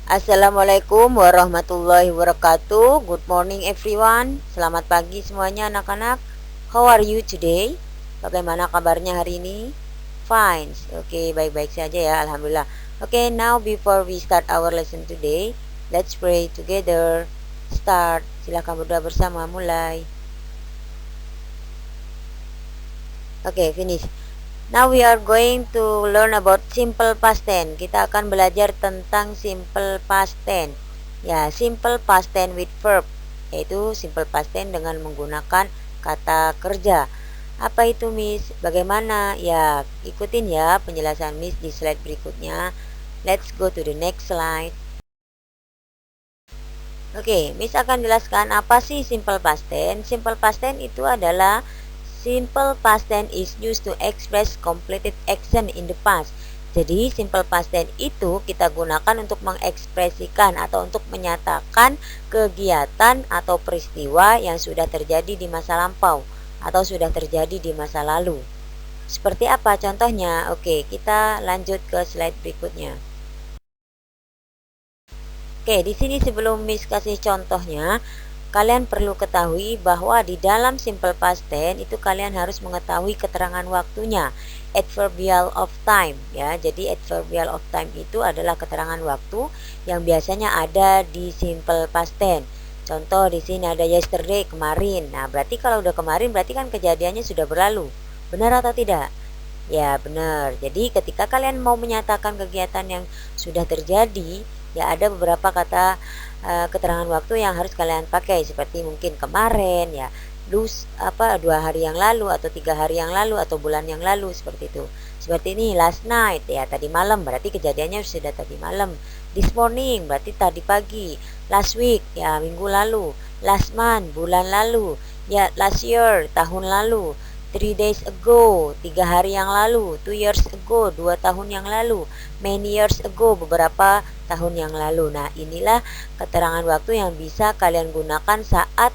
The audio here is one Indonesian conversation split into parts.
Assalamualaikum warahmatullahi wabarakatuh. Good morning everyone. Selamat pagi semuanya anak-anak. How are you today? Bagaimana kabarnya hari ini? Fine. Oke, baik-baik saja ya, alhamdulillah. Oke, now before we start our lesson today, let's pray together. Start. Silakan berdoa bersama, mulai. Oke, finish. Now we are going to learn about simple past tense. Kita akan belajar tentang simple past tense. Ya, simple past tense with verb, yaitu simple past tense dengan menggunakan kata kerja. Apa itu, Miss? Bagaimana? Ya, ikutin ya penjelasan Miss di slide berikutnya. Let's go to the next slide. Oke, Miss akan jelaskan apa sih simple past tense. Simple past tense itu adalah simple past tense is used to express completed action in the past. Jadi simple past tense itu kita gunakan untuk mengekspresikan atau untuk menyatakan kegiatan atau peristiwa yang sudah terjadi di masa lampau atau sudah terjadi di masa lalu. Seperti apa contohnya? Oke, kita lanjut ke slide berikutnya. Oke, di sini sebelum Miss kasih contohnya, kalian perlu ketahui bahwa di dalam simple past tense itu kalian harus mengetahui keterangan waktunya, adverbial of time ya. Jadi adverbial of time itu adalah keterangan waktu yang biasanya ada di simple past tense. Contoh di sini ada yesterday, kemarin. Nah, berarti kalau udah kemarin berarti kan kejadiannya sudah berlalu. Benar atau tidak? Ya, benar. Jadi ketika kalian mau menyatakan kegiatan yang sudah terjadi, ya ada beberapa kata keterangan waktu yang harus kalian pakai, seperti mungkin kemarin ya, 2 hari yang lalu atau 3 hari yang lalu atau bulan yang lalu, seperti itu. Seperti ini, last night ya, tadi malam, berarti kejadiannya sudah tadi malam. This morning berarti tadi pagi. Last week ya, minggu lalu. Last month, bulan lalu. Ya, last year, tahun lalu. 3 days ago, 3 hari yang lalu. 2 years ago, 2 tahun yang lalu. Many years ago, beberapa tahun yang lalu. Nah, inilah keterangan waktu yang bisa kalian gunakan saat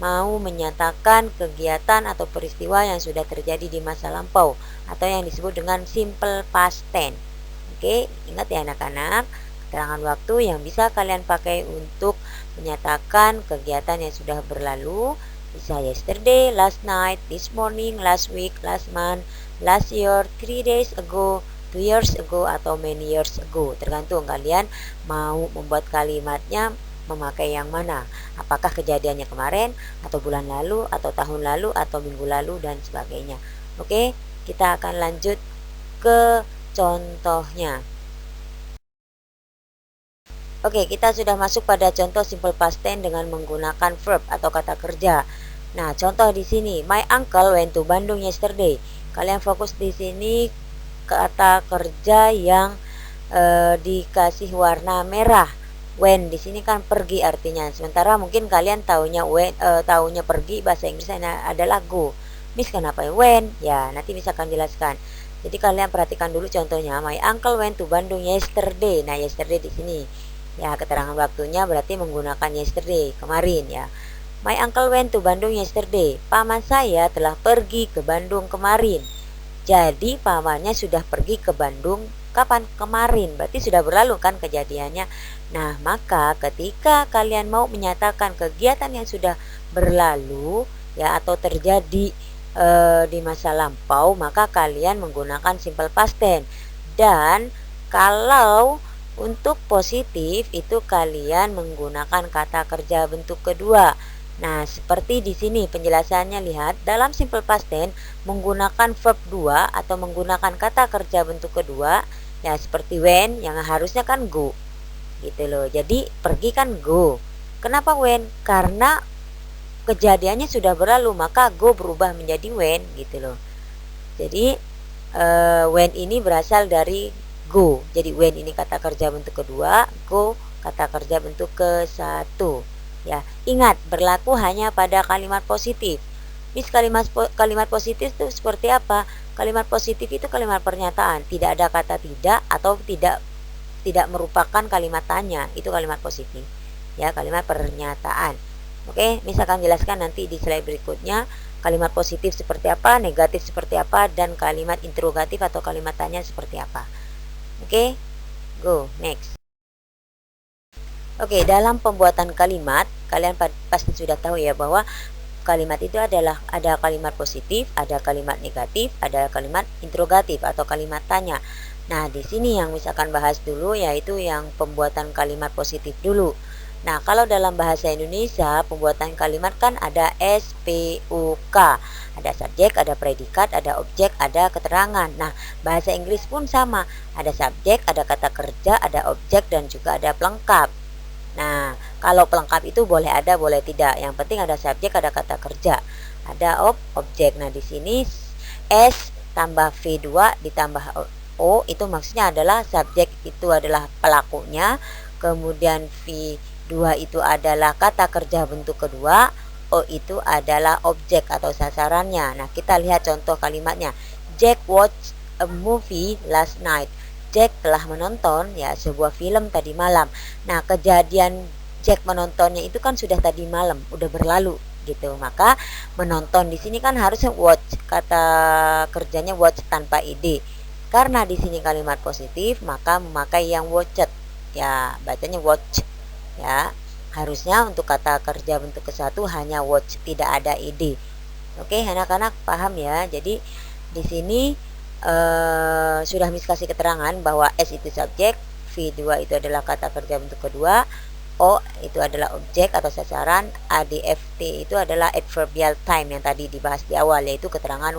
mau menyatakan kegiatan atau peristiwa yang sudah terjadi di masa lampau atau yang disebut dengan simple past tense. Oke, ingat ya anak-anak, keterangan waktu yang bisa kalian pakai untuk menyatakan kegiatan yang sudah berlalu bisa yesterday, last night, this morning, last week, last month, last year, 3 days ago, 2 years ago, atau many years ago. Tergantung kalian mau membuat kalimatnya memakai yang mana. Apakah kejadiannya kemarin, atau bulan lalu, atau tahun lalu, atau minggu lalu, dan sebagainya. Oke, kita akan lanjut ke contohnya. Oke, kita sudah masuk pada contoh simple past tense dengan menggunakan verb atau kata kerja. Nah, contoh di sini, my uncle went to Bandung yesterday. Kalian fokus di sini kata kerja yang dikasih warna merah. When di sini kan pergi artinya. Sementara mungkin kalian taunya taunya pergi, bahasa Inggrisnya adalah go. Miss kenapa when? Ya, nanti Miss akan jelaskan. Jadi kalian perhatikan dulu contohnya, my uncle went to Bandung yesterday. Nah, yesterday di sini ya, keterangan waktunya berarti menggunakan yesterday, kemarin ya. My uncle went to Bandung yesterday. Paman saya telah pergi ke Bandung kemarin. Jadi pamannya sudah pergi ke Bandung kapan? Kemarin. Berarti sudah berlalu kan kejadiannya. Nah, maka ketika kalian mau menyatakan kegiatan yang sudah berlalu ya atau terjadi di masa lampau, maka kalian menggunakan simple past tense. Dan kalau untuk positif itu kalian menggunakan kata kerja bentuk kedua. Nah, seperti di sini penjelasannya, lihat, dalam simple past tense menggunakan verb 2 atau menggunakan kata kerja bentuk kedua, ya seperti when yang harusnya kan go. Gitu loh. Jadi pergi kan go. Kenapa when? Karena kejadiannya sudah berlalu, maka go berubah menjadi when gitu loh. Jadi when ini berasal dari go. Jadi when ini kata kerja bentuk kedua, go kata kerja bentuk ke-1. Ya, ingat berlaku hanya pada kalimat positif. Miss, kalimat positif itu seperti apa? Kalimat positif itu kalimat pernyataan, tidak ada kata tidak atau tidak merupakan kalimat tanya. Itu kalimat positif. Ya, kalimat pernyataan. Oke, Miss akan jelaskan nanti di slide berikutnya kalimat positif seperti apa, negatif seperti apa, dan kalimat interrogatif atau kalimat tanya seperti apa. Oke, go next. Oke, dalam pembuatan kalimat, kalian pasti sudah tahu ya bahwa kalimat itu adalah ada kalimat positif, ada kalimat negatif, ada kalimat interrogatif atau kalimat tanya. Nah, di sini yang misalkan bahas dulu yaitu yang pembuatan kalimat positif dulu. Nah, kalau dalam bahasa Indonesia, pembuatan kalimat kan ada SPOK. Ada subjek, ada predikat, ada objek, ada keterangan. Nah, bahasa Inggris pun sama. Ada subjek, ada kata kerja, ada objek, dan juga ada pelengkap. Nah, kalau pelengkap itu boleh ada, boleh tidak. Yang penting ada subjek, ada kata kerja, ada objek. Nah, di sini S tambah V2 ditambah O itu maksudnya adalah subjek itu adalah pelakunya, kemudian V2 itu adalah kata kerja bentuk kedua, O itu adalah objek atau sasarannya. Nah, kita lihat contoh kalimatnya. Jack watched a movie last night. Jack telah menonton ya sebuah film tadi malam. Nah, kejadian Jack menontonnya itu kan sudah tadi malam, udah berlalu gitu. Maka menonton di sini kan harusnya watch. Kata kerjanya watch tanpa id. Karena di sini kalimat positif, maka memakai yang watched. Ya, bacanya watch ya. Harusnya untuk kata kerja bentuk ke satu hanya watch, tidak ada id. Oke, anak-anak paham ya. Jadi di sini sudah Miss kasih keterangan bahwa S itu subjek, V2 itu adalah kata kerja bentuk kedua, O itu adalah objek atau sasaran, ADFT itu adalah adverbial time yang tadi dibahas di awal, yaitu keterangan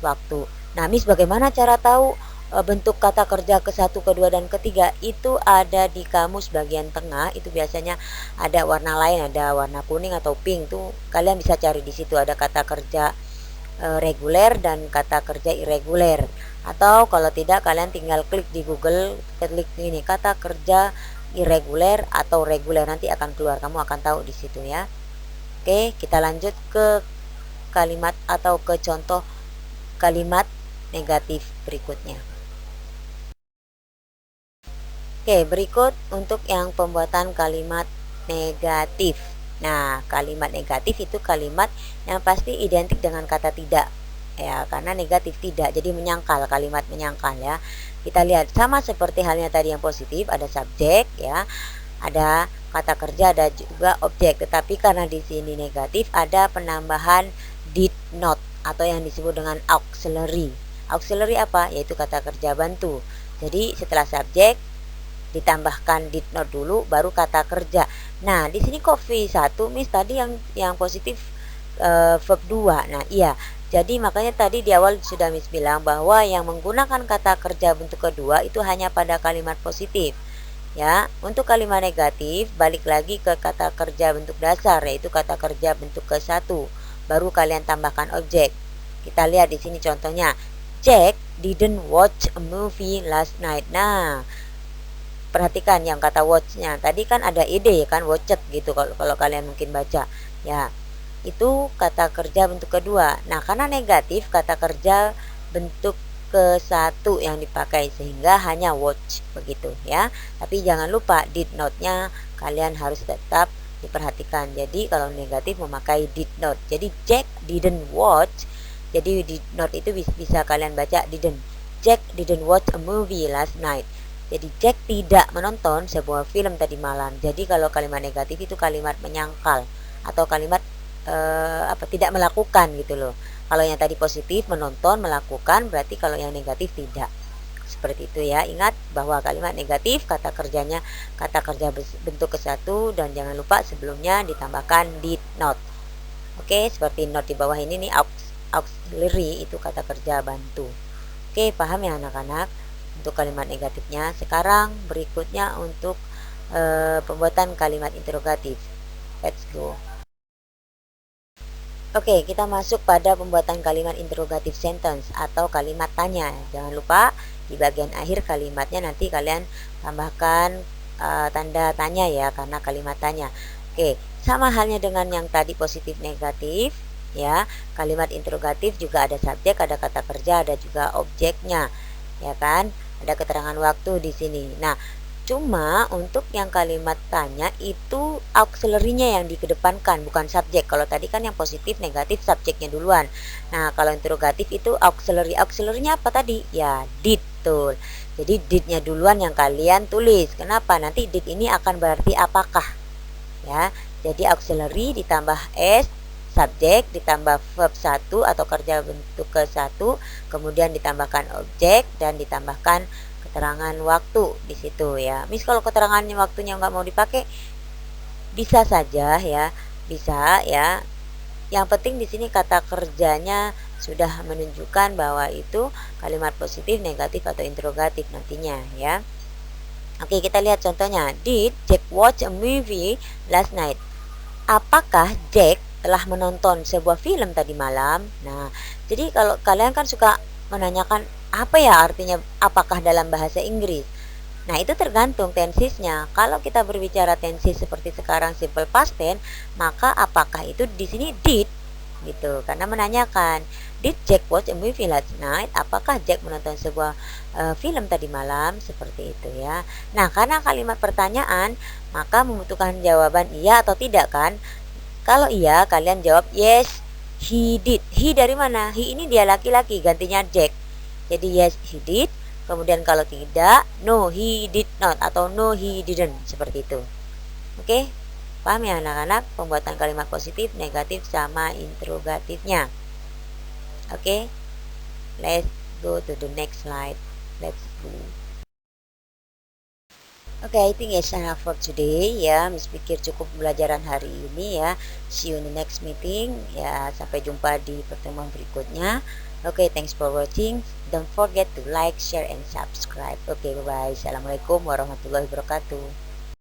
waktu. Nah, Miss bagaimana cara tahu bentuk kata kerja ke satu, kedua, dan ketiga? Itu ada di kamus bagian tengah. Itu biasanya ada warna lain, ada warna kuning atau pink. Tuh kalian bisa cari di situ ada kata kerja reguler dan kata kerja irreguler. Atau kalau tidak, kalian tinggal klik di Google, klik ini kata kerja irreguler atau reguler, nanti akan keluar, kamu akan tahu di situ ya. Oke, kita lanjut ke kalimat atau ke contoh kalimat negatif berikutnya. Oke, berikut untuk yang pembuatan kalimat negatif. Nah, kalimat negatif itu kalimat yang pasti identik dengan kata tidak ya, karena negatif tidak, jadi menyangkal, kalimat menyangkal ya. Kita lihat sama seperti halnya tadi yang positif, ada subjek ya, ada kata kerja, ada juga objek. Tetapi karena di sini negatif, ada penambahan did not atau yang disebut dengan auxiliary. Auxiliary apa? Yaitu kata kerja bantu. Jadi setelah subjek ditambahkan did not dulu, baru kata kerja. Nah, di sini kok V1, Miss tadi yang positif verb 2. Nah, iya. Jadi makanya tadi di awal sudah Miss bilang bahwa yang menggunakan kata kerja bentuk kedua itu hanya pada kalimat positif. Ya, untuk kalimat negatif balik lagi ke kata kerja bentuk dasar, yaitu kata kerja bentuk ke-1. Baru kalian tambahkan objek. Kita lihat di sini contohnya. Jack didn't watch a movie last night. Nah, perhatikan yang kata watch-nya. Tadi kan ada ide kan, watched gitu kalau kalian mungkin baca. Ya, itu kata kerja bentuk kedua. Nah, karena negatif, kata kerja bentuk ke-1 yang dipakai sehingga hanya watch begitu ya. Tapi jangan lupa did not-nya kalian harus tetap diperhatikan. Jadi kalau negatif memakai did not. Jadi Jack didn't watch. Jadi did not itu bisa kalian baca didn't. Jack didn't watch a movie last night. Jadi Jack tidak menonton sebuah film tadi malam. Jadi kalau kalimat negatif itu kalimat menyangkal atau kalimat tidak melakukan gitu loh. Kalau yang tadi positif menonton, melakukan, berarti kalau yang negatif tidak. Seperti itu ya. Ingat bahwa kalimat negatif kata kerjanya kata kerja bentuk ke-1 dan jangan lupa sebelumnya ditambahkan did not. Oke, seperti not di bawah ini nih, auxiliary itu kata kerja bantu. Oke, paham ya anak-anak untuk kalimat negatifnya. Sekarang berikutnya untuk pembuatan kalimat interrogatif. Let's go. Oke, kita masuk pada pembuatan kalimat interrogative sentence atau kalimat tanya. Jangan lupa di bagian akhir kalimatnya nanti kalian tambahkan tanda tanya ya, karena kalimat tanya. Oke, sama halnya dengan yang tadi positif negatif ya. Kalimat interrogatif juga ada subjek, ada kata kerja, ada juga objeknya. Ya kan? Ada keterangan waktu di sini. Nah, cuma untuk yang kalimat tanya itu auxiliary-nya yang dikedepankan, bukan subjek. Kalau tadi kan yang positif negatif subjeknya duluan. Nah, kalau interrogatif itu auxiliary. Auxiliary-nya apa tadi? Ya, did. Betul. Jadi did-nya duluan yang kalian tulis. Kenapa? Nanti did ini akan berarti apakah. Ya. Jadi auxiliary ditambah s, subjek ditambah verb 1 atau kerja bentuk ke-1, kemudian ditambahkan objek dan ditambahkan keterangan waktu di situ ya. Mis kalau keterangannya waktunya nggak mau dipakai bisa saja ya, bisa ya. Yang penting di sini kata kerjanya sudah menunjukkan bahwa itu kalimat positif, negatif atau interrogatif nantinya ya. Oke, kita lihat contohnya. Did Jack watch a movie last night? Apakah Jack telah menonton sebuah film tadi malam? Nah, jadi kalau kalian kan suka menanyakan apa ya artinya apakah dalam bahasa Inggris. Nah, itu tergantung tensisnya. Kalau kita berbicara tensis seperti sekarang simple past tense, maka apakah itu di sini did gitu. Karena menanyakan, did Jack watch a movie last night? Apakah Jack menonton sebuah film tadi malam? Seperti itu ya. Nah, karena kalimat pertanyaan, maka membutuhkan jawaban iya atau tidak kan? Kalau iya, kalian jawab yes, he did. He dari mana? He ini dia laki-laki, gantinya Jack. Jadi yes, he did. Kemudian kalau tidak, no he did not atau no he didn't, seperti itu. Oke, paham ya anak-anak pembuatan kalimat positif, negatif sama interrogatifnya. Oke, let's go to the next slide. Let's go. Oke, I think it's enough for today ya. Miss pikir cukup pembelajaran hari ini ya. See you in the next meeting ya. Sampai jumpa di pertemuan berikutnya. Oke, thanks for watching. Don't forget to like, share, and subscribe. Oke, bye-bye. Assalamualaikum warahmatullahi wabarakatuh.